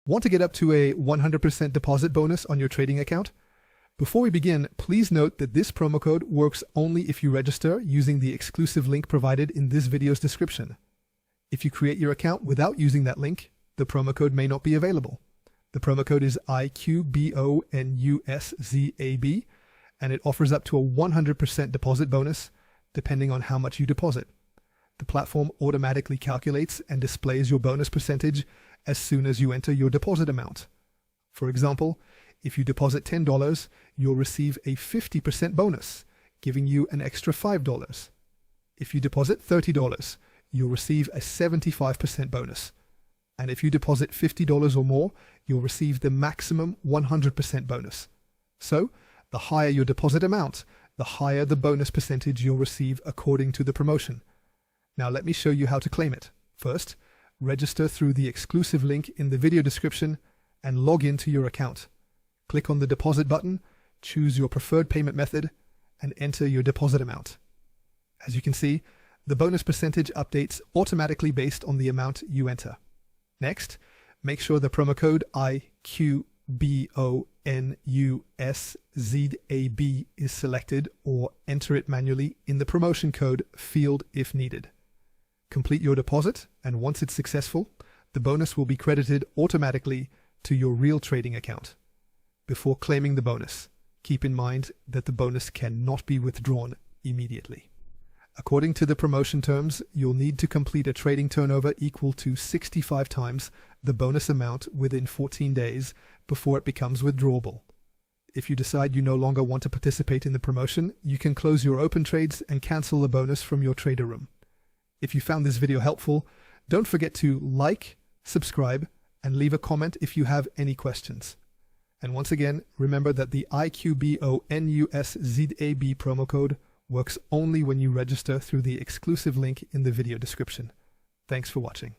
Want to get up to a 100% deposit bonus on your trading account? Before we begin, please note that this promo code works only if you register using the exclusive link provided in this video's description. If you create your account without using that link, the promo code may not be available. The promo code is IQBONUSZAB, and it offers up to a 100% deposit bonus depending on how much you deposit. The platform automatically calculates and displays your bonus percentage as soon as you enter your deposit amount. For example, if you deposit $10, you'll receive a 50% bonus, giving you an extra $5. If you deposit $30, you'll receive a 75% bonus. And if you deposit $50 or more, you'll receive the maximum 100% bonus. So, the higher your deposit amount, the higher the bonus percentage you'll receive according to the promotion. Now let me show you how to claim it. First, register through the exclusive link in the video description and log into your account. Click on the deposit button, choose your preferred payment method, and enter your deposit amount. As you can see, the bonus percentage updates automatically based on the amount you enter. Next, make sure the promo code IQBONUSZAB is selected, or enter it manually in the promotion code field if needed. Complete your deposit, and once it's successful, the bonus will be credited automatically to your real trading account. Before claiming the bonus, keep in mind that the bonus cannot be withdrawn immediately. According to the promotion terms, you'll need to complete a trading turnover equal to 65 times the bonus amount within 14 days before it becomes withdrawable. If you decide you no longer want to participate in the promotion, you can close your open trades and cancel the bonus from your trader room. If you found this video helpful, don't forget to like, subscribe, and leave a comment if you have any questions. And once again, remember that the IQBONUSZAB promo code works only when you register through the exclusive link in the video description. Thanks for watching.